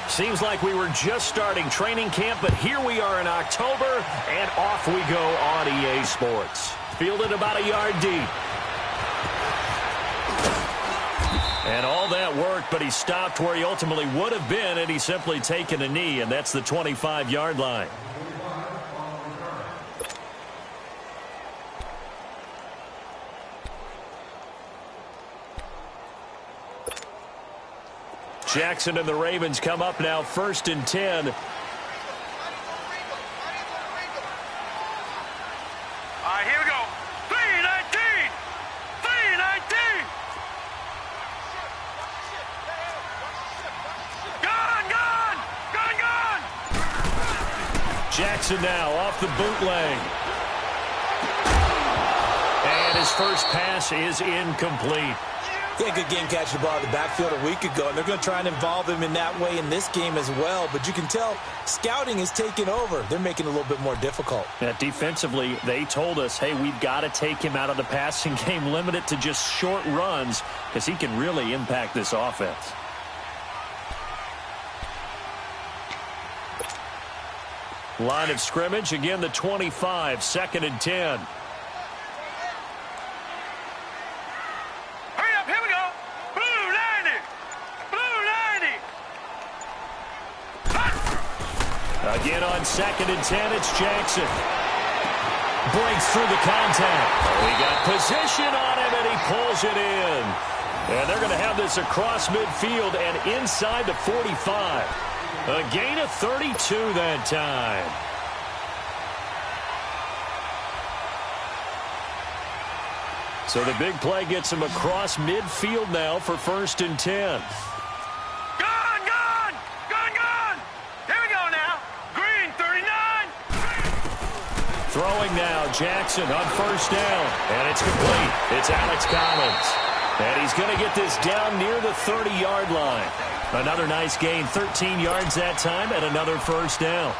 Seems like we were just starting training camp, but here we are in October, and off we go on EA Sports. Fielded about a yard deep. And all that worked, but he stopped where he ultimately would have been, and he's simply taken a knee, and that's the 25-yard line. Jackson and the Ravens come up now, 1st and 10. All right, here we go. 3-19. 3-19. Gone. Jackson now off the bootleg. And his first pass is incomplete. Yeah, good game catching the ball in the backfield a week ago, and they're going to try and involve him in that way in this game as well. But you can tell scouting is taking over. They're making it a little bit more difficult. Yeah, defensively, they told us, hey, we've got to take him out of the passing game, limit it to just short runs, because he can really impact this offense. Line of scrimmage, again the 25, 2nd and 10. Again on 2nd and 10, it's Jackson. Breaks through the contact. Oh, he got position on him, and he pulls it in. And they're going to have this across midfield and inside the 45. A gain of 32 that time. So the big play gets him across midfield now for 1st and 10. Throwing now, Jackson on 1st down, and it's complete. It's Alex Collins, and he's going to get this down near the 30-yard line. Another nice gain, 13 yards that time, and another 1st down.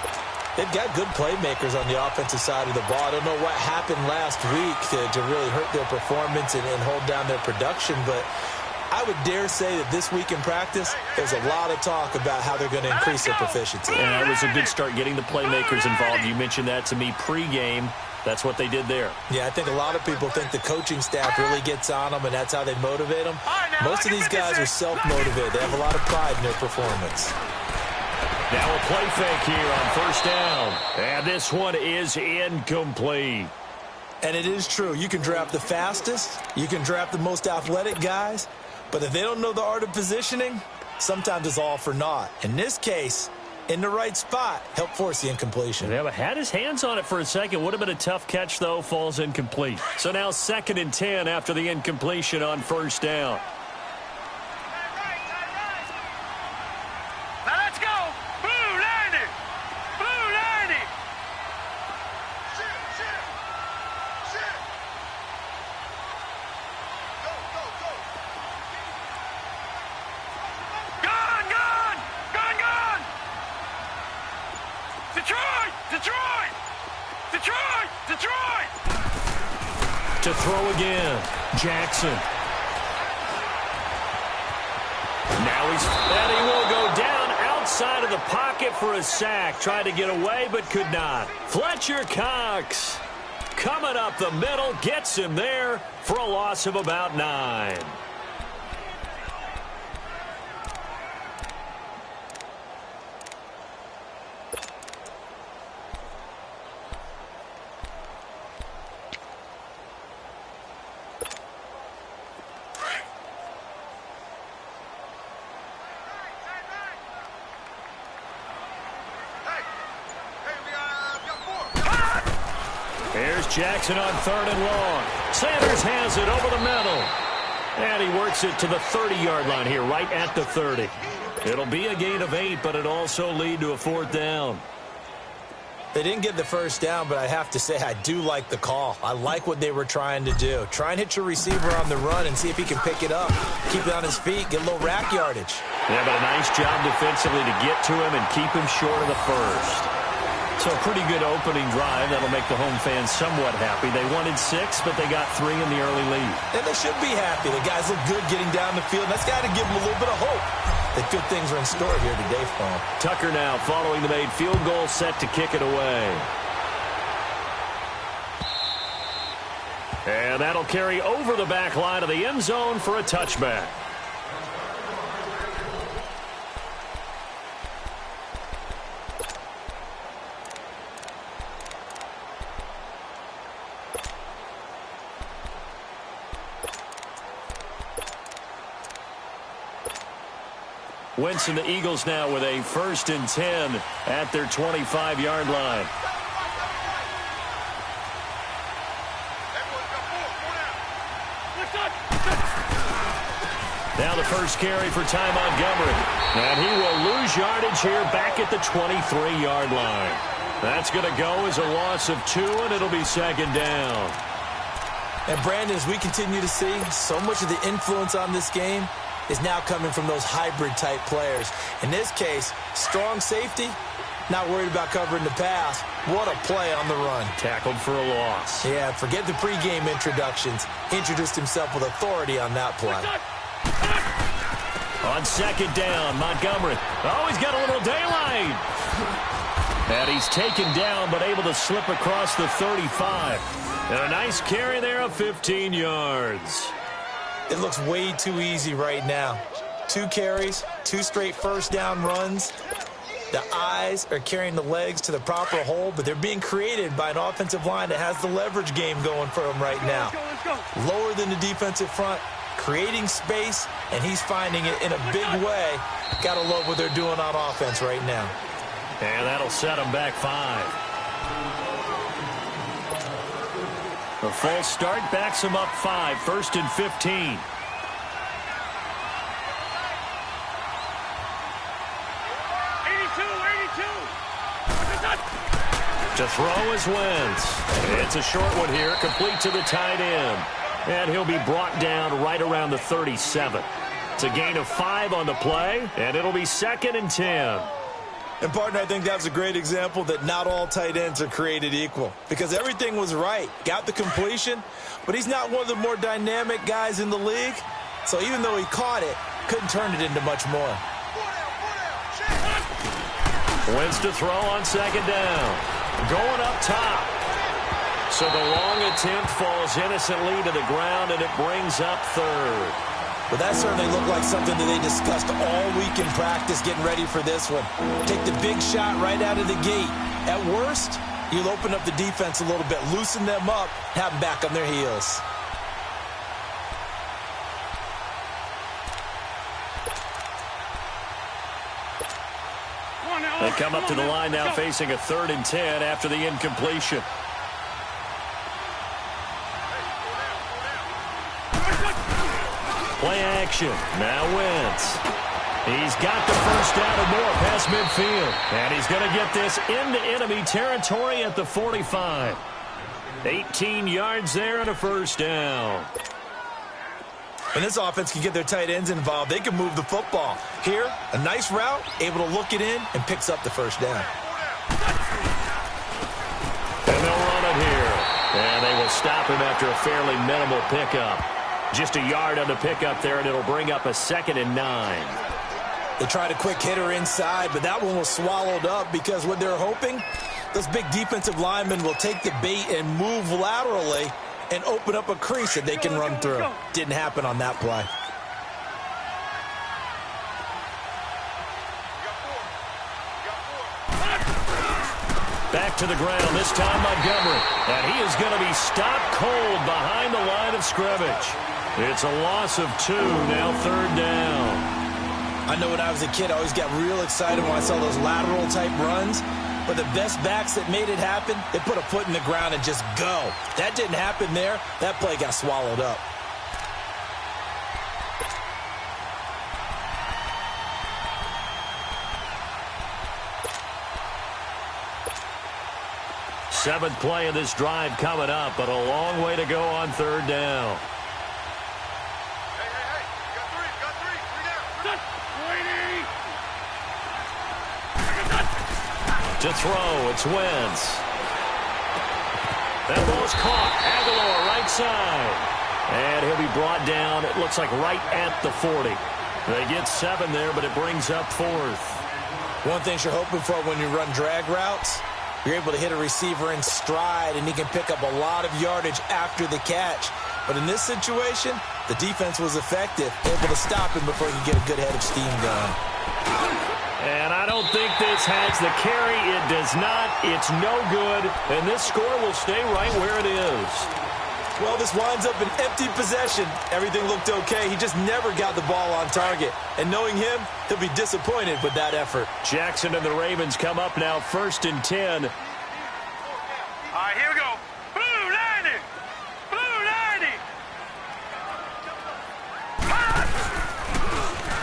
They've got good playmakers on the offensive side of the ball. I don't know what happened last week to really hurt their performance and hold down their production, but I would dare say that this week in practice, there's a lot of talk about how they're going to increase their proficiency. Yeah, it was a good start getting the playmakers involved. You mentioned that to me pregame. That's what they did there. Yeah, I think a lot of people think the coaching staff really gets on them, and that's how they motivate them. Most of these guys are self-motivated. They have a lot of pride in their performance. Now a play fake here on 1st down. And this one is incomplete. And it is true. You can draft the fastest. You can draft the most athletic guys. But if they don't know the art of positioning, sometimes it's all for naught. In this case, in the right spot, help force the incompletion. Yeah, but had his hands on it for a second. Would have been a tough catch, though. Falls incomplete. So now 2nd and 10 after the incompletion on 1st down. Now let's go. Blue 90. Blue 90. Detroit! To throw again, Jackson. Now and he will go down outside of the pocket for a sack. Tried to get away, but could not. Fletcher Cox coming up the middle, gets him there for a loss of about 9. Here's Jackson on 3rd and long. Sanders has it over the middle. And he works it to the 30-yard line here, right at the 30. It'll be a gain of 8, but it'll also lead to a 4th down. They didn't get the 1st down, but I have to say I do like the call. I like what they were trying to do. Try and hit your receiver on the run and see if he can pick it up. Keep it on his feet, get a little rack yardage. Yeah, but a nice job defensively to get to him and keep him short of the 1st. So a pretty good opening drive. That'll make the home fans somewhat happy. They wanted 6, but they got 3 in the early lead. And they should be happy. The guys look good getting down the field. That's got to give them a little bit of hope. that good things are in store here today for him. Tucker now following the made field goal, set to kick it away. And that'll carry over the back line of the end zone for a touchback. Wentz and the Eagles now with a 1st and 10 at their 25-yard line. Now the first carry for Ty Montgomery. And he will lose yardage here back at the 23-yard line. That's going to go as a loss of 2, and it'll be 2nd down. And Brandon, as we continue to see, so much of the influence on this game is now coming from those hybrid-type players. In this case, strong safety, not worried about covering the pass. What a play on the run. Tackled for a loss. Yeah, forget the pregame introductions. Introduced himself with authority on that play. On 2nd down, Montgomery. Oh, he's got a little daylight. And he's taken down, but able to slip across the 35. And a nice carry there of 15 yards. It looks way too easy right now. 2 carries, 2 straight first down runs. The eyes are carrying the legs to the proper hole, but they're being created by an offensive line that has the leverage game going for them right now. Lower than the defensive front, creating space, and he's finding it in a big way. Gotta love what they're doing on offense right now. And that'll set them back 5. A false start backs him up 5, 1st and 15. To throw is Wentz. It's a short one here, complete to the tight end. And he'll be brought down right around the 37. It's a gain of 5 on the play, and it'll be 2nd and 10. And, partner, I think that's a great example that not all tight ends are created equal. Because everything was right. Got the completion, but he's not one of the more dynamic guys in the league. So even though he caught it, couldn't turn it into much more. Wentz to throw on 2nd down. Going up top. So the long attempt falls innocently to the ground, and it brings up 3rd. But that certainly looked like something that they discussed all week in practice getting ready for this one. Take the big shot right out of the gate. At worst, you'll open up the defense a little bit, loosen them up, have them back on their heels. They come up to the line now facing a 3rd and 10 after the incompletion. Play action. Now Wentz. He's got the first down and more past midfield. And he's going to get this into enemy territory at the 45. 18 yards there and a first down. When this offense can get their tight ends involved, they can move the football. Here, a nice route, able to look it in, and picks up the first down. And they'll run it here. And they will stop him after a fairly minimal pickup. Just a yard on the pickup there, and it'll bring up a 2nd and 9. They tried a quick hitter inside, but that one was swallowed up because what they're hoping, those big defensive linemen will take the bait and move laterally and open up a crease that they can run through. Didn't happen on that play. Back to the ground, this time Montgomery. And he is going to be stopped cold behind the line of scrimmage. It's a loss of 2, now 3rd down. I know when I was a kid, I always got real excited when I saw those lateral-type runs. But the best backs that made it happen, they put a foot in the ground and just go. That didn't happen there. That play got swallowed up. Seventh play of this drive coming up, but a long way to go on 3rd down. To throw, it's Wentz. That ball's caught. Aguilar right side. And he'll be brought down, it looks like right at the 40. They get 7 there, but it brings up 4th. One thing you're hoping for when you run drag routes, you're able to hit a receiver in stride, and he can pick up a lot of yardage after the catch. But in this situation, the defense was effective, able to stop him before he could get a good head of steam going. And I don't think this has the carry. It does not. It's no good. And this score will stay right where it is. Well, this winds up an empty possession. Everything looked okay. He just never got the ball on target. And knowing him, he'll be disappointed with that effort. Jackson and the Ravens come up now 1st and 10. All right, here we go. Blue 90. Blue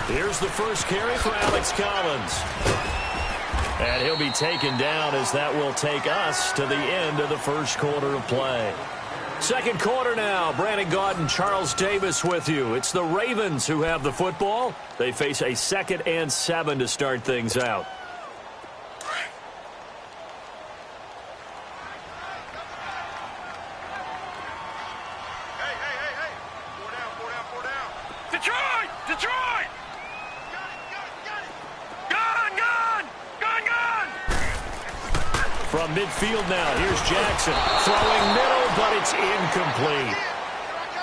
90. Here's the first carry for Alex Collins. And he'll be taken down as that will take us to the end of the first quarter of play. Second quarter now. Brandon Gaudin and Charles Davis with you. It's the Ravens who have the football. They face a 2nd and 7 to start things out. Hey. 4 down. Detroit! Detroit! Gun! From midfield now, here's Jackson. Throwing middle, but it's incomplete.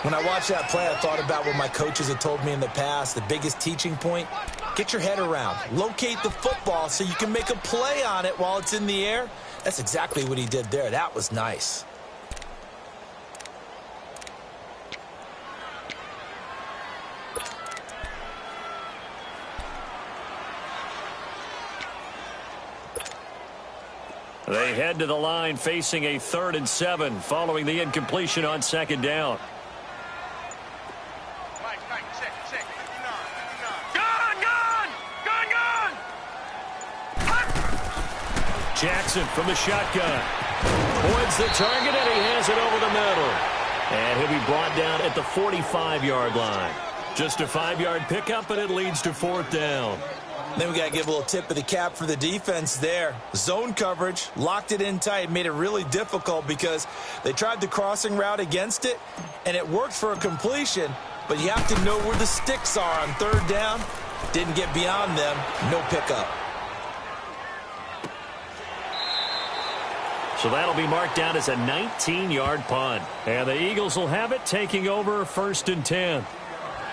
When I watched that play, I thought about what my coaches had told me in the past. The biggest teaching point, get your head around. Locate the football so you can make a play on it while it's in the air. That's exactly what he did there. That was nice. They head to the line facing a 3rd and 7 following the incompletion on 2nd down. Mike, check. 59. Gun! Jackson from the shotgun. Points the target, and he has it over the middle. And he'll be brought down at the 45-yard line. Just a 5-yard pickup, and it leads to 4th down. Then we got to give a little tip of the cap for the defense there. Zone coverage, locked it in tight, made it really difficult because they tried the crossing route against it, and it worked for a completion, but you have to know where the sticks are on 3rd down. Didn't get beyond them, no pickup. So that'll be marked down as a 19-yard punt. And the Eagles will have it, taking over 1st and 10.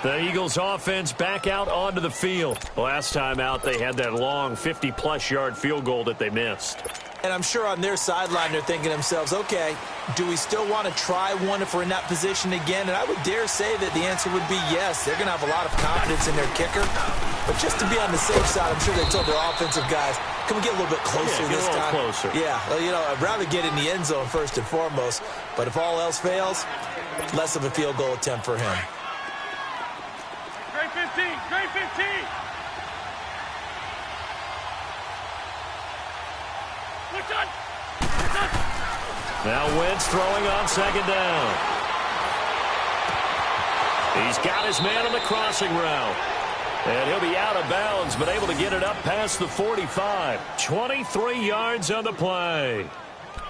The Eagles offense back out onto the field. Last time out, they had that long 50-plus yard field goal that they missed. And I'm sure on their sideline, they're thinking to themselves, okay, do we still want to try one if we're in that position again? And I would dare say that the answer would be yes. They're going to have a lot of confidence in their kicker. But just to be on the safe side, I'm sure they told their offensive guys, can we get a little bit closer this time? Get a little closer. Yeah, well, you know, I'd rather get in the end zone first and foremost. But if all else fails, less of a field goal attempt for him. Great 15. Now Wentz throwing on 2nd down. He's got his man on the crossing route. And he'll be out of bounds, but able to get it up past the 45. 23 yards on the play.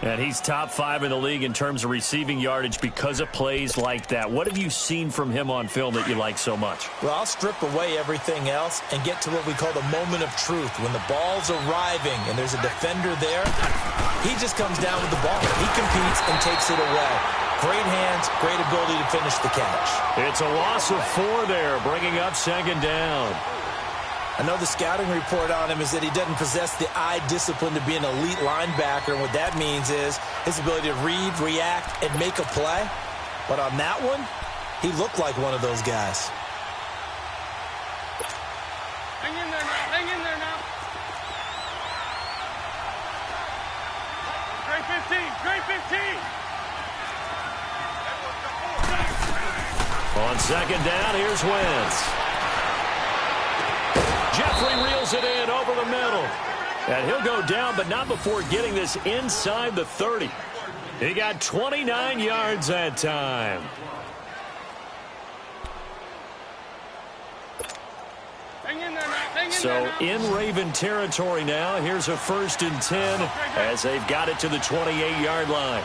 And he's top 5 in the league in terms of receiving yardage because of plays like that. What have you seen from him on film that you like so much? Well, I'll strip away everything else and get to what we call the moment of truth. When the ball's arriving and there's a defender there, he just comes down with the ball. He competes and takes it away. Great hands, great ability to finish the catch. It's a loss of 4 there, bringing up 2nd down. I know the scouting report on him is that he doesn't possess the eye discipline to be an elite linebacker, and what that means is his ability to read, react, and make a play. But on that one, he looked like one of those guys. Hang in there now. Great 15. On 2nd down, here's Wentz. Jeffrey reels it in over the middle. And he'll go down, but not before getting this inside the 30. He got 29 yards that time. So in Raven territory now, here's a 1st and 10 as they've got it to the 28-yard line.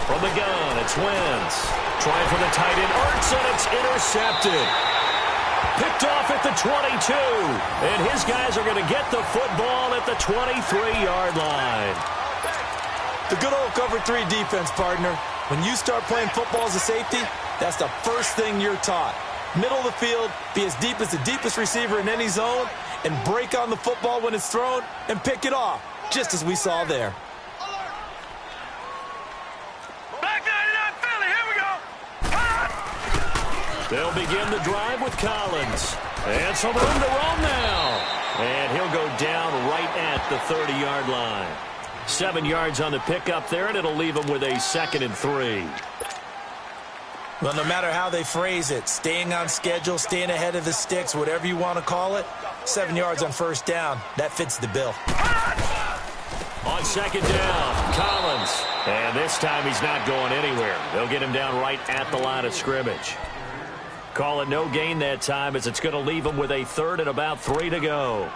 From the gun, it's Wentz. Trying for the tight end, Ertz, and it's intercepted. Picked off at the 22. And his guys are going to get the football at the 23-yard line. The good old cover 3 defense, partner. When you start playing football as a safety, that's the first thing you're taught. Middle of the field, be as deep as the deepest receiver in any zone, and break on the football when it's thrown and pick it off, just as we saw there. Back 99 Philly, here we go. They'll begin the drive with Collins. And some room to roam now. And he'll go down right at the 30-yard line. 7 yards on the pickup there, and it'll leave him with a 2nd and 3. Well, no matter how they phrase it, staying on schedule, staying ahead of the sticks, whatever you want to call it, 7 yards on first down, that fits the bill. On 2nd down, Collins. And this time he's not going anywhere. They'll get him down right at the line of scrimmage. Call it no gain that time, as it's going to leave him with a 3rd and about 3 to go.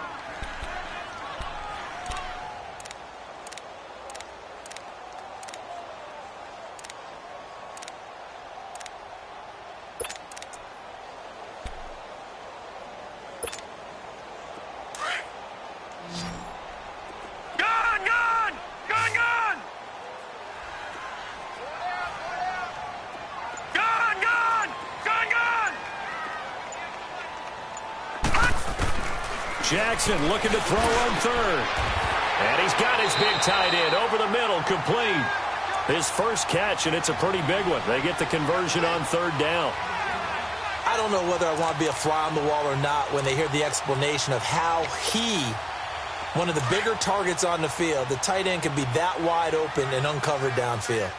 Jackson looking to throw on 3rd. And he's got his big tight end over the middle, complete. His first catch, and it's a pretty big one. They get the conversion on 3rd down. I don't know whether I want to be a fly on the wall or not when they hear the explanation of how one of the bigger targets on the field, the tight end can be that wide open and uncovered downfield.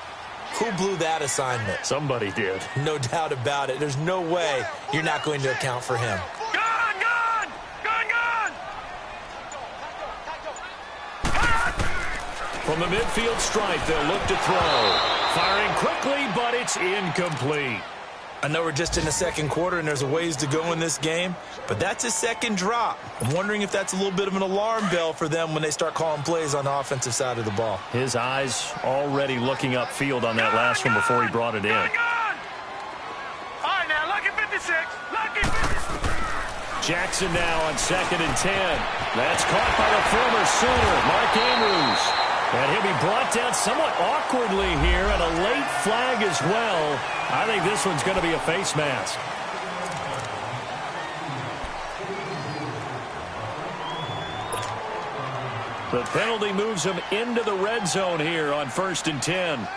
Who blew that assignment? Somebody did. No doubt about it. There's no way you're not going to account for him. From the midfield stripe, they'll look to throw. Firing quickly, but it's incomplete. I know we're just in the second quarter and there's a ways to go in this game, but that's a second drop. I'm wondering if that's a little bit of an alarm bell for them when they start calling plays on the offensive side of the ball. His eyes already looking upfield on that last one before he brought it in. All right, now, lucky 56. Lucky 56. Jackson now on 2nd and 10. That's caught by the former Sooner, Mark Andrews. And he'll be brought down somewhat awkwardly here, and a late flag as well. I think this one's going to be a face mask. The penalty moves him into the red zone here on 1st and 10.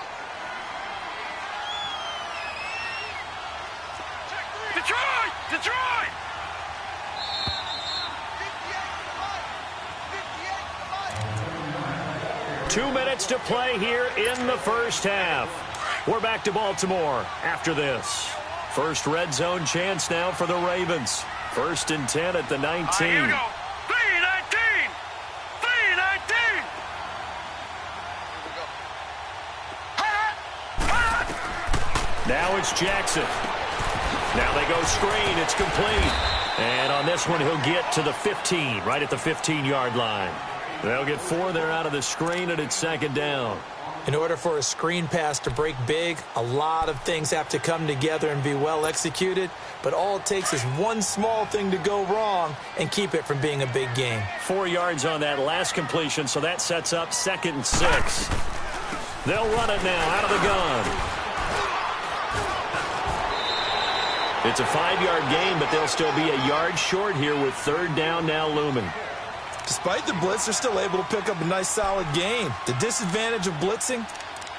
Detroit! Detroit! Two minutes to play here in the first half. We're back to Baltimore after this. First red zone chance now for the Ravens. 1st and 10 at the 19. Right, here we go. 3-19. 3-19. Now it's Jackson. Now they go screen. It's complete. And on this one, he'll get to the 15, right at the 15-yard line. They'll get 4 there out of the screen, and it's 2nd down. In order for a screen pass to break big, a lot of things have to come together and be well executed, but all it takes is one small thing to go wrong and keep it from being a big game. 4 yards on that last completion, so that sets up 2nd and 6. They'll run it now out of the gun. It's a 5-yard gain, but they'll still be a yard short here with 3rd down now looming. Despite the blitz, they're still able to pick up a nice, solid gain. The disadvantage of blitzing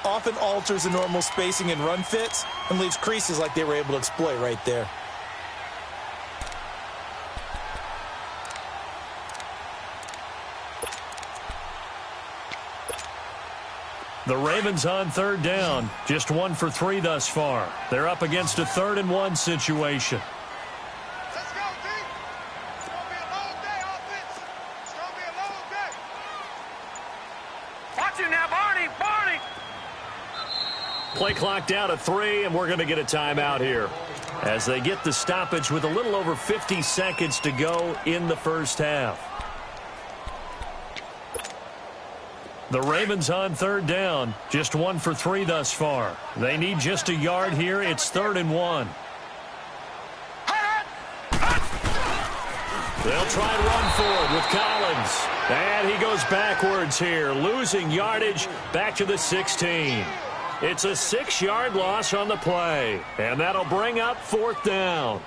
often alters the normal spacing and run fits and leaves creases like they were able to exploit right there. The Ravens on 3rd down. Just 1 for 3 thus far. They're up against a 3rd and 1 situation. Let's go, D. It's going to be a long day, offense. It's going to be a long day. Watch it now, Barney. Barney. Play clock down to 3, and we're going to get a timeout here as they get the stoppage with a little over 50 seconds to go in the first half. The Ravens on 3rd down. Just 1 for 3 thus far. They need just a yard here. It's 3rd and 1. They'll try and run forward with Collins. And he goes backwards here, losing yardage back to the 16. It's a 6-yard loss on the play, and that'll bring up 4th down.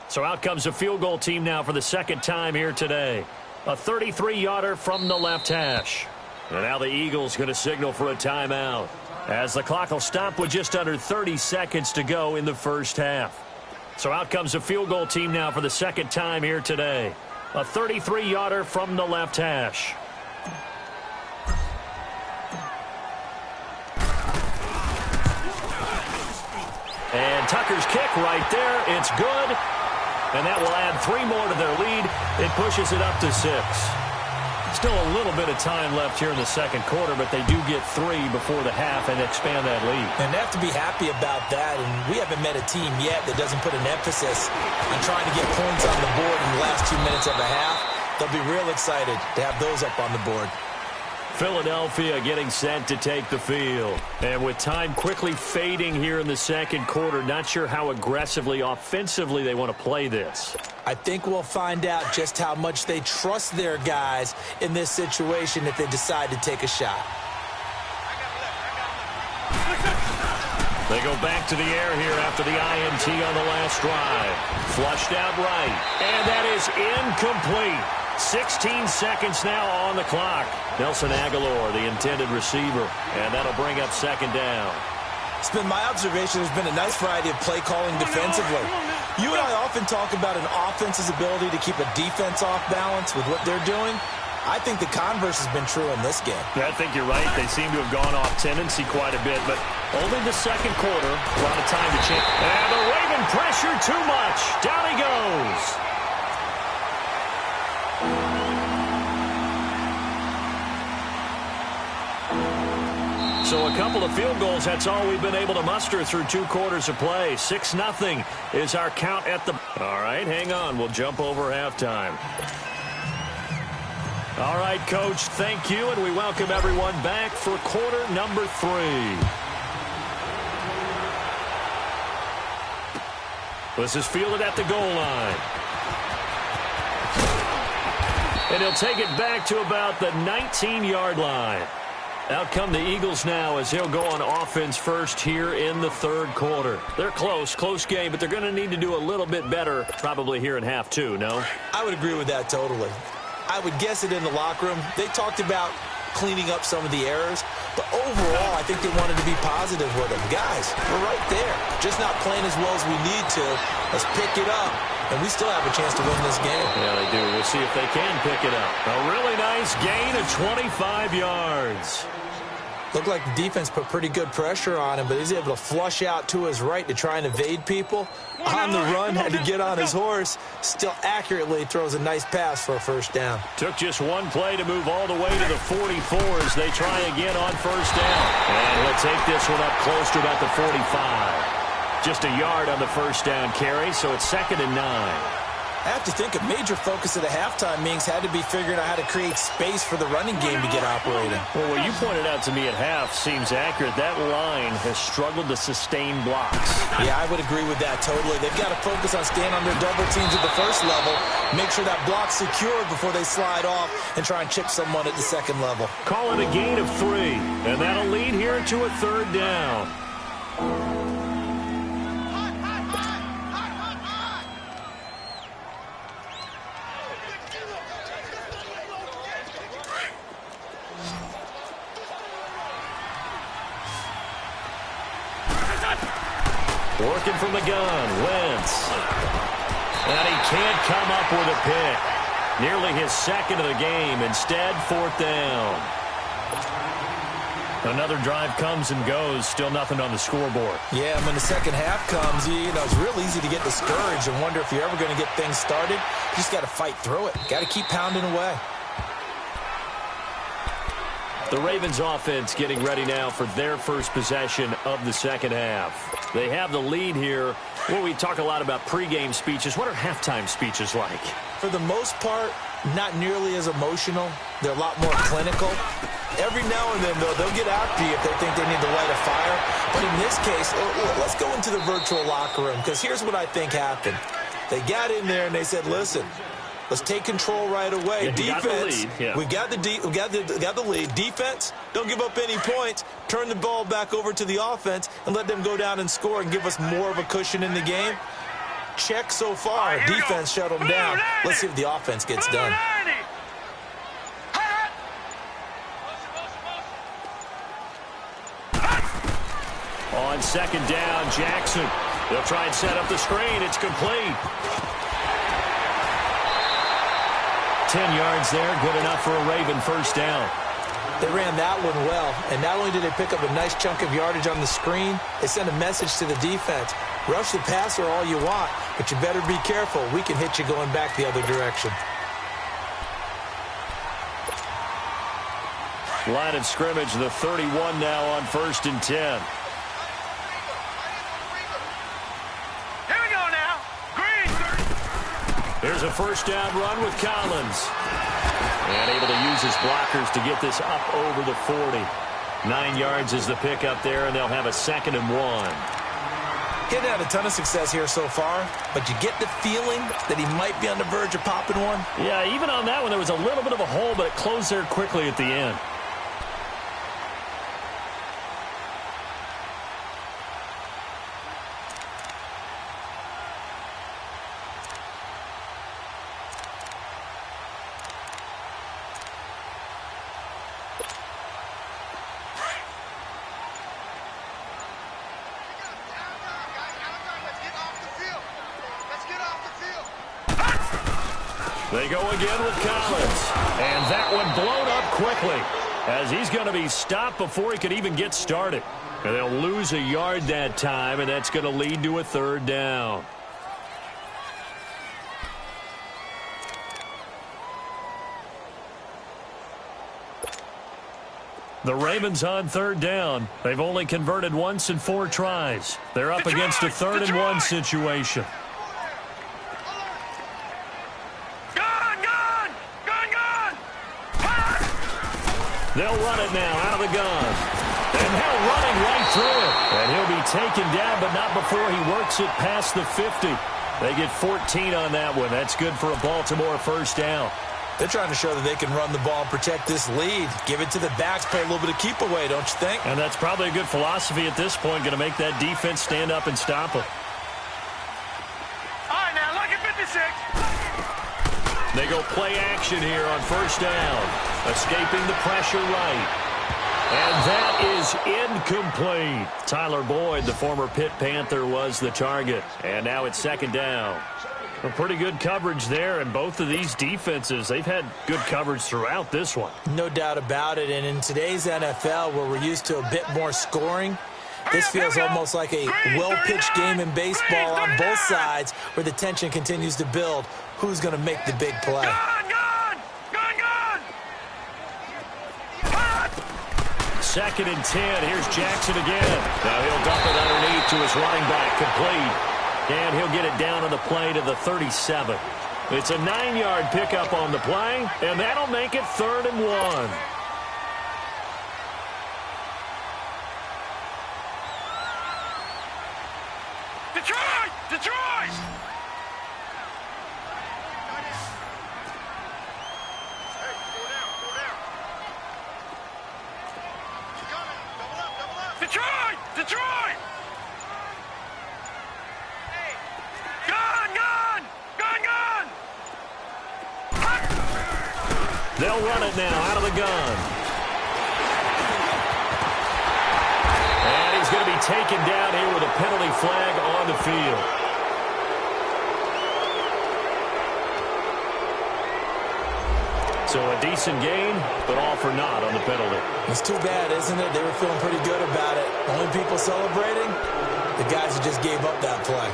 So out comes a field goal team now for the 2nd time here today. A 33-yarder from the left hash. And now the Eagles going to signal for a timeout, as the clock will stop with just under 30 seconds to go in the first half. So out comes a field goal team now for the 2nd time here today. A 33-yarder from the left hash. And Tucker's kick right there. It's good. And that will add 3 more to their lead. It pushes it up to 6. Still a little bit of time left here in the 2nd quarter, but they do get 3 before the half and expand that lead. And they have to be happy about that, and we haven't met a team yet that doesn't put an emphasis on trying to get points on the board in the last 2 minutes of a half. They'll be real excited to have those up on the board. Philadelphia getting set to take the field. And with time quickly fading here in the 2nd quarter, not sure how aggressively, offensively they want to play this. I think we'll find out just how much they trust their guys in this situation if they decide to take a shot. They go back to the air here after the INT on the last drive. Flushed out right. And that is incomplete. 16 seconds now on the clock. Nelson Aguilar, the intended receiver. And that'll bring up 2nd down. It's been my observation there's been a nice variety of play calling defensively. You and I often talk about an offense's ability to keep a defense off balance with what they're doing. I think the converse has been true in this game. Yeah, I think you're right. They seem to have gone off tendency quite a bit, but only the 2nd quarter. A lot of time to change. And the Raven pressure too much. Down he goes. So a couple of field goals, that's all we've been able to muster through 2 quarters of play. 6-0 is our count at the... All right, hang on. We'll jump over halftime. All right, Coach, thank you, and we welcome everyone back for quarter number 3. This is fielded at the goal line. And he'll take it back to about the 19-yard line. Out come the Eagles now as he'll go on offense first here in the 3rd quarter. They're close game, but they're going to need to do a little bit better probably here in half 2, no? I would agree with that totally. I would guess it in the locker room. They talked about cleaning up some of the errors, but overall, I think they wanted to be positive with them. Guys, we're right there. Just not playing as well as we need to. Let's pick it up, and we still have a chance to win this game. Yeah, they do. We'll see if they can pick it up. A really nice gain of 25 yards. Looked like the defense put pretty good pressure on him, but he's able to flush out to his right to try and evade people. On the run, had to get on his horse. Still accurately throws a nice pass for a 1st down. Took just one play to move all the way to the 44 as they try again on 1st down. And he'll take this one up close to about the 45. Just a yard on the 1st down carry, so it's 2nd and 9. I have to think a major focus of the halftime meetings had to be figuring out how to create space for the running game to get operating. Well, what you pointed out to me at half seems accurate. That line has struggled to sustain blocks. Yeah, I would agree with that totally. They've got to focus on staying on their double teams at the 1st level, make sure that block's secure before they slide off and try and chip someone at the 2nd level. Call it a gain of 3, and that'll lead here to a 3rd down. Working from the gun, Wentz. And he can't come up with a pick. Nearly his 2nd of the game. Instead, 4th down. Another drive comes and goes. Still nothing on the scoreboard. Yeah, when the 2nd half comes, you know, it's real easy to get discouraged and wonder if you're ever going to get things started. You just got to fight through it. Got to keep pounding away. The Ravens offense getting ready now for their first possession of the 2nd half. They have the lead here. Well, we talk a lot about pregame speeches. What are halftime speeches like? For the most part, not nearly as emotional. They're a lot more clinical. Every now and then, though, they'll get after you if they think they need to light a fire. But in this case, let's go into the virtual locker room, because here's what I think happened. They got in there and they said, listen, let's take control right away. Yeah, defense, we got the lead. Defense, don't give up any points. Turn the ball back over to the offense and let them go down and score and give us more of a cushion in the game. Check so far. Defense shut them down. Let's see if the offense gets done. On second down, Jackson. They'll try and set up the screen. It's complete. 10 yards there, good enough for a Raven first down. They ran that one well, and not only did they pick up a nice chunk of yardage on the screen, they sent a message to the defense. Rush the passer all you want, but you better be careful. We can hit you going back the other direction. Line of scrimmage, the 31 now on 1st and 10. Here's a first down run with Collins. And able to use his blockers to get this up over the 40. 9 yards is the pickup there, and they'll have a 2nd and 1. He hadn't had a ton of success here so far, but you get the feeling that he might be on the verge of popping one. Yeah, even on that one, there was a little bit of a hole, but it closed there quickly at the end. They go again with Collins. And that one blown up quickly as he's going to be stopped before he could even get started. And they'll lose a yard that time, and that's going to lead to a 3rd down. The Ravens on 3rd down. They've only converted once in 4 tries. They're up against a 3rd and 1 situation. They'll run it now out of the gun. And Hill running right through it. And he'll be taken down, but not before he works it past the 50. They get 14 on that one. That's good for a Baltimore first down. They're trying to show that they can run the ball and protect this lead. Give it to the backs, play a little bit of keep away, don't you think? And that's probably a good philosophy at this point, going to make that defense stand up and stop them. All right, now, look at 56. They go play action here on first down. Escaping the pressure right. And that is incomplete. Tyler Boyd, the former Pitt Panther, was the target. And now it's 2nd down. A pretty good coverage there, and both of these defenses, they've had good coverage throughout this one. No doubt about it, and in today's NFL, where we're used to a bit more scoring, this feels almost like a well-pitched game in baseball on both sides where the tension continues to build. Who's going to make the big play? Second and 10. Here's Jackson again. Now he'll dump it underneath to his running back, complete. And he'll get it down on the play to the 37. It's a 9-yard pickup on the play, and that'll make it 3rd and 1. Detroit! Detroit! Hey, go down, go down. Double up, double up. Detroit! Detroit! Hey. Gun, gun! Gun, gun! They'll run it now out of the gun. And he's going to be taken down here with a penalty flag on the field. So a decent gain, but all for naught on the penalty. It's too bad, isn't it? They were feeling pretty good about it. Only people celebrating, the guys who just gave up that play.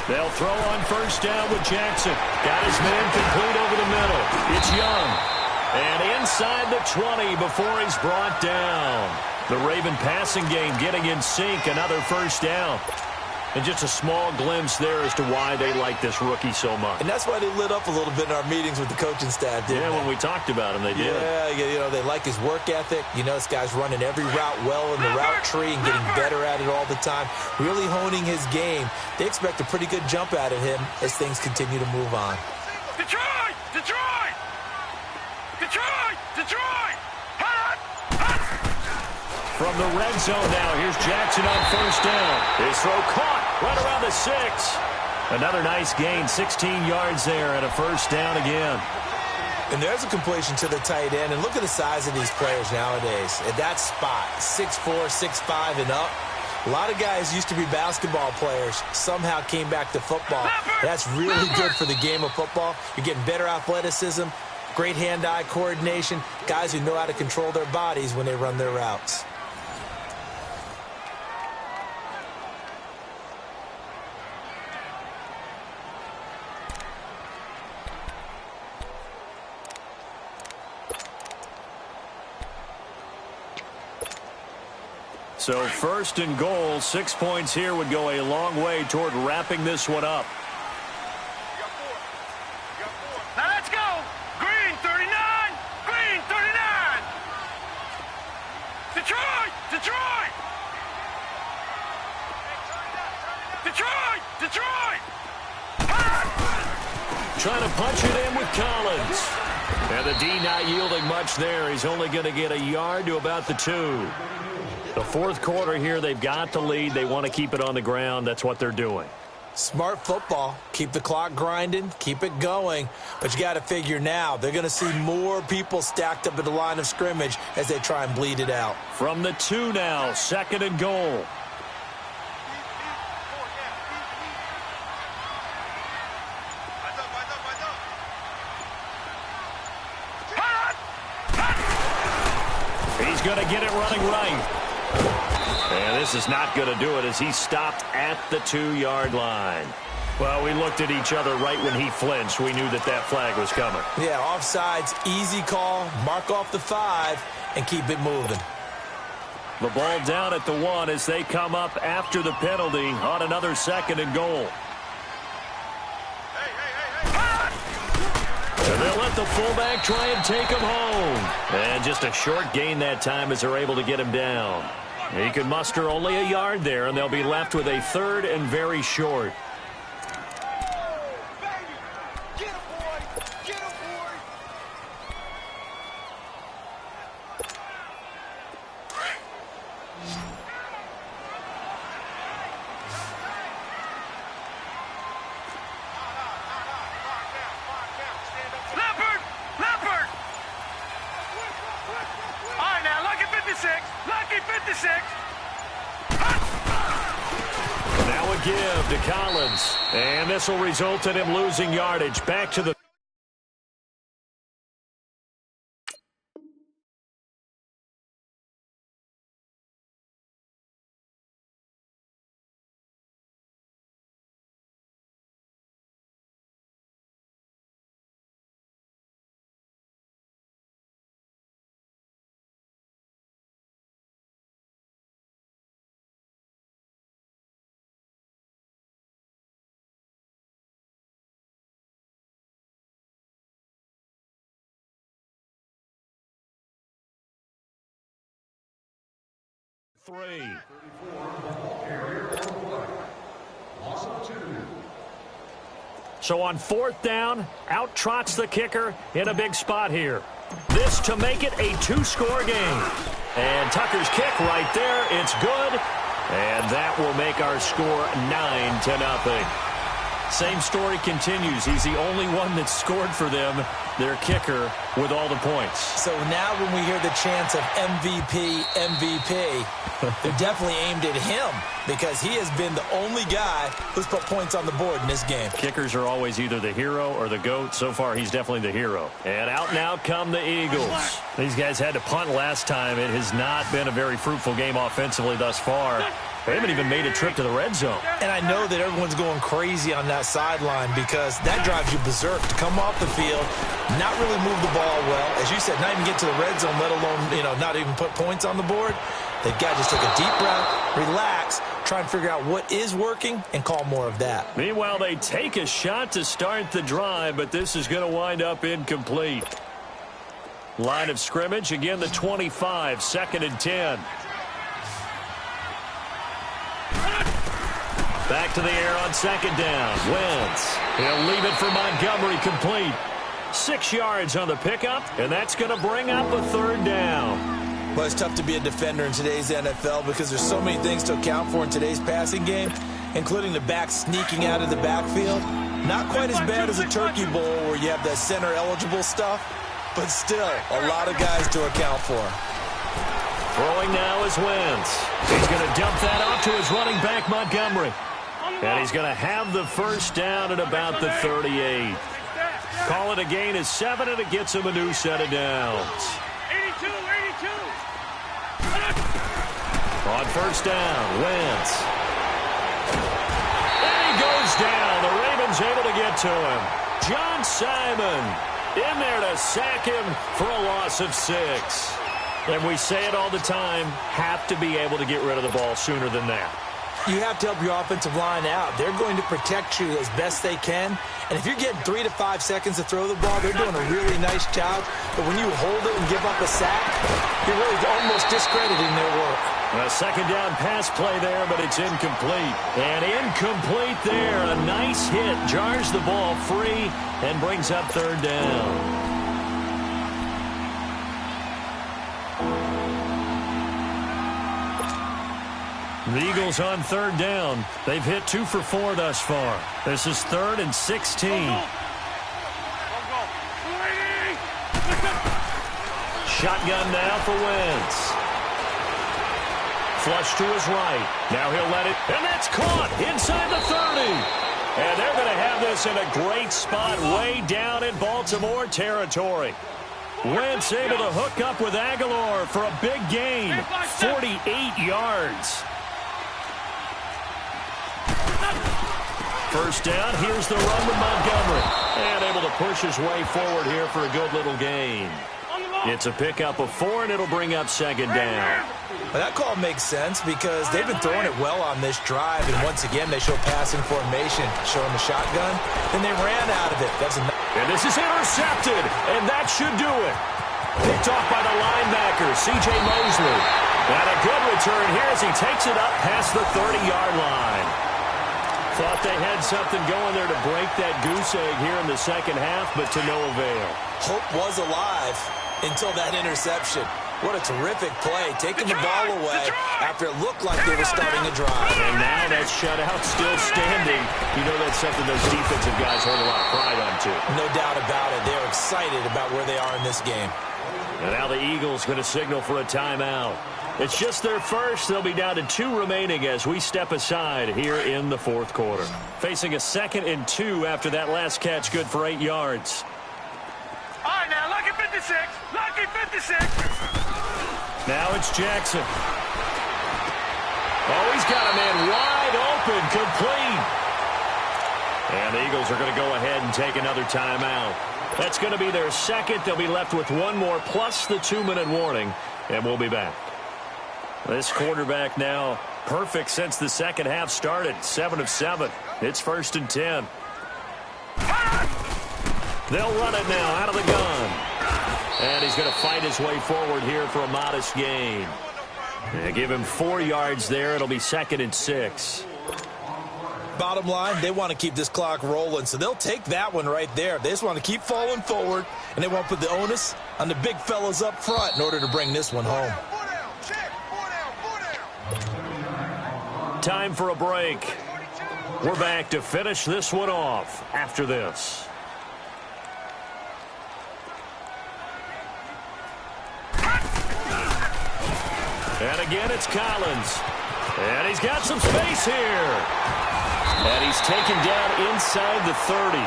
They'll They'll throw on first down with Jackson. Got his man complete over the middle. It's Young. And inside the 20 before he's brought down. The Raven passing game getting in sync. Another first down. And just a small glimpse there as to why they like this rookie so much. And that's why they lit up a little bit in our meetings with the coaching staff, didn't they? When we talked about him, they did. Yeah, you know, they like his work ethic. You know, this guy's running every route well in the route tree and getting better at it all the time, really honing his game. They expect a pretty good jump out of him as things continue to move on. Detroit! Detroit! Detroit! Detroit! From the red zone now, here's Jackson on first down. His throw caught right around the 6. Another nice gain, 16 yards there and a first down again. And there's a completion to the tight end. And look at the size of these players nowadays. At that spot, 6'4", 6'5", and up. A lot of guys used to be basketball players, somehow came back to football. That's really good for the game of football. You're getting better athleticism, great hand-eye coordination, guys who know how to control their bodies when they run their routes. So first and goal, 6 points here would go a long way toward wrapping this one up. Now let's go! Green 39! Green 39! Detroit! Detroit! Detroit! Detroit! Trying to punch it in with Collins. And the D not yielding much there. He's only going to get a yard to about the 2. The fourth quarter here, they've got the lead. They want to keep it on the ground. That's what they're doing. Smart football. Keep the clock grinding. Keep it going. But you got to figure now, they're going to see more people stacked up at the line of scrimmage as they try and bleed it out. From the 2 now, second and goal. He's going to get it running right. And this is not going to do it as he stopped at the 2-yard line. Well, we looked at each other right when he flinched. We knew that that flag was coming. Yeah, offsides, easy call. Mark off the 5 and keep it moving. The ball down at the 1 as they come up after the penalty on another second and goal. And they'll let the fullback try and take him home. And just a short gain that time as they're able to get him down. He could muster only a yard there, and they'll be left with a 3rd and very short. Get him, boy! Get him, boy! Leopard! Leopard! All right, now, lucky 56. Lucky 56. Now a give to Collins. And this will result in him losing yardage. Back to the... Three. So on 4th down, out trots the kicker in a big spot here. This to make it a 2-score game. And Tucker's kick right there. It's good. And that will make our score 9-0. Same story continues. He's the only one that scored for them, their kicker, with all the points. So now when we hear the chants of MVP, MVP, they're definitely aimed at him because he has been the only guy who's put points on the board in this game. Kickers are always either the hero or the GOAT. So far, he's definitely the hero. And out now come the Eagles. These guys had to punt last time. It has not been a very fruitful game offensively thus far. They haven't even made a trip to the red zone. And I know that everyone's going crazy on that sideline because that drives you berserk to come off the field, not really move the ball well. As you said, not even get to the red zone, let alone, not even put points on the board. They've got to just take a deep breath, relax, try and figure out what is working, and call more of that. Meanwhile, they take a shot to start the drive, but this is going to wind up incomplete. Line of scrimmage, again the 25, 2nd and 10. Back to the air on 2nd down. Wentz. He'll leave it for Montgomery, complete. 6 yards on the pickup, and that's going to bring up a 3rd down. Well, it's tough to be a defender in today's NFL because there's so many things to account for in today's passing game, including the back sneaking out of the backfield. Not quite as bad as a turkey bowl where you have that center-eligible stuff, but still a lot of guys to account for. Throwing now is Wentz. He's going to dump that off to his running back, Montgomery. And he's going to have the 1st down at about the 38. Call it a gain of 7, and it gets him a new set of downs. 82. On 1st down, Wentz. And he goes down. The Ravens able to get to him. John Simon in there to sack him for a loss of 6. And we say it all the time, have to be able to get rid of the ball sooner than that. You have to help your offensive line out. They're going to protect you as best they can. And if you're getting 3 to 5 seconds to throw the ball, they're doing a really nice job. But when you hold it and give up a sack, you're really almost discrediting their work. A 2nd down pass play there, but it's incomplete. And incomplete there. A nice hit. Jars the ball free and brings up 3rd down. The Eagles on 3rd down. They've hit 2 for 4 thus far. This is 3rd and 16. Shotgun now for Wentz. Flush to his right. Now he'll let it. And that's caught inside the 30. And they're going to have this in a great spot way down in Baltimore territory. Wentz able to hook up with Aguilar for a big gain. 48 yards. 1st down, here's the run with Montgomery. And able to push his way forward here for a good little gain. It's a pickup of 4, and it'll bring up 2nd down. Well, that call makes sense because they've been throwing it well on this drive, and once again, they show passing formation, showing the shotgun, and they ran out of it. And this is intercepted, and that should do it. Picked off by the linebacker, C.J. Mosley. And a good return here as he takes it up past the 30-yard line. Thought they had something going there to break that goose egg here in the 2nd half, but to no avail. Hope was alive until that interception. What a terrific play, taking the ball away after it looked like they were starting a drive. And now that shutout still standing. You know that's something those defensive guys hold a lot of pride on, too. No doubt about it. They're excited about where they are in this game. And now the Eagles going to signal for a timeout. It's just their first. They'll be down to 2 remaining as we step aside here in the 4th quarter. Facing a 2nd and 2 after that last catch, good for 8 yards. All right, now, lucky 56. Lucky 56. Now it's Jackson. Oh, he's got a man wide open, complete. And the Eagles are going to go ahead and take another timeout. That's going to be their 2nd. They'll be left with 1 more plus the 2-minute warning, and we'll be back. This quarterback now perfect since the 2nd half started. 7 of 7. It's 1st and 10. They'll run it now out of the gun. And he's going to fight his way forward here for a modest gain. And give him 4 yards there. It'll be 2nd and 6. Bottom line, they want to keep this clock rolling, so they'll take that one right there. They just want to keep falling forward, and they want to put the onus on the big fellas up front in order to bring this one home. Time for a break. We're back to finish this one off after this. And again, it's Collins. And he's got some space here. And he's taken down inside the 30.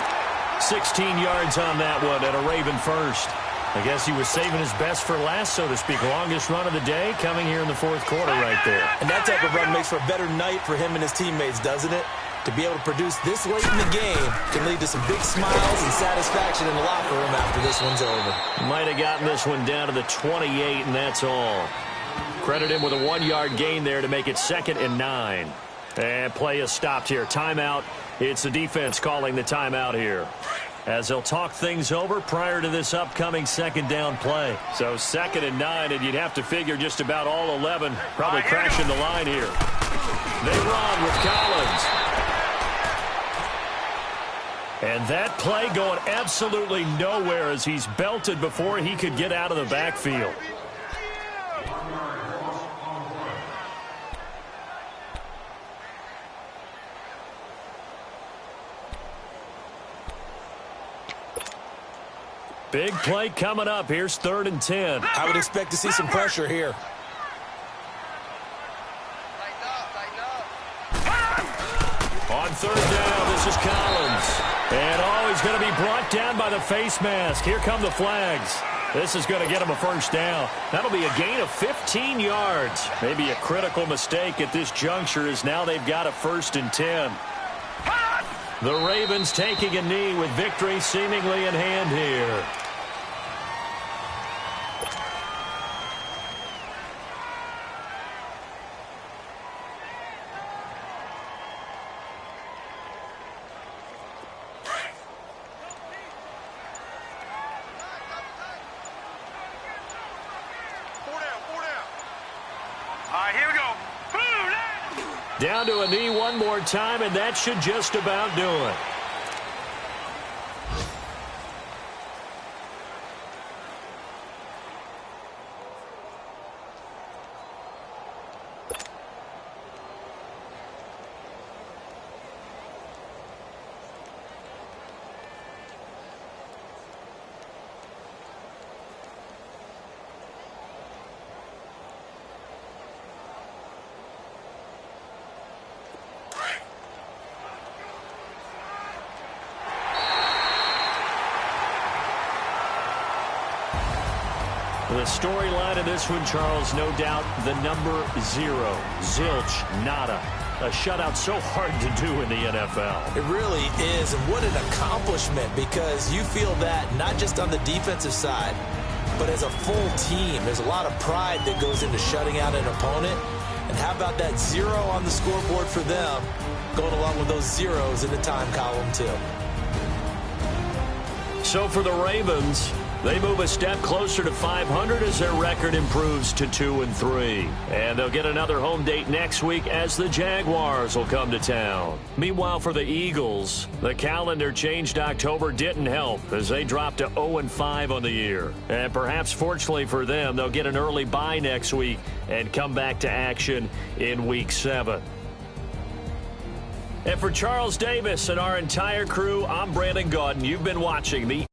16 yards on that one, and a Raven first. I guess he was saving his best for last, so to speak. Longest run of the day coming here in the fourth quarter right there. And that type of run makes for a better night for him and his teammates, doesn't it? To be able to produce this late in the game can lead to some big smiles and satisfaction in the locker room after this one's over. Might have gotten this one down to the 28, and that's all. Credit him with a 1-yard gain there to make it 2nd and 9. And play is stopped here. Timeout. It's the defense calling the timeout here, as they'll talk things over prior to this upcoming second down play. So 2nd and 9, and you'd have to figure just about all 11 probably crashing the line here. They run with Collins. And that play going absolutely nowhere as he's belted before he could get out of the backfield. Big play coming up. Here's 3rd and 10. I would expect to see some pressure here. On 3rd down, this is Collins. And he's going to be brought down by the face mask. Here come the flags. This is going to get him a 1st down. That'll be a gain of 15 yards. Maybe a critical mistake at this juncture, as now they've got a 1st and 10. The Ravens taking a knee with victory seemingly in hand here. Here we go. Down to a knee one more time, and that should just about do it. The storyline of this one, Charles, no doubt the number 0. Zilch, nada. A shutout so hard to do in the NFL. It really is, and what an accomplishment, because you feel that not just on the defensive side, but as a full team. There's a lot of pride that goes into shutting out an opponent. And how about that 0 on the scoreboard for them, going along with those zeros in the time column, too. So for the Ravens, they move a step closer to 500 as their record improves to 2-3. And they'll get another home date next week as the Jaguars will come to town. Meanwhile, for the Eagles, the calendar changed October didn't help as they dropped to 0-5 on the year. And perhaps fortunately for them, they'll get an early bye next week and come back to action in Week 7. And for Charles Davis and our entire crew, I'm Brandon Gaudin. You've been watching the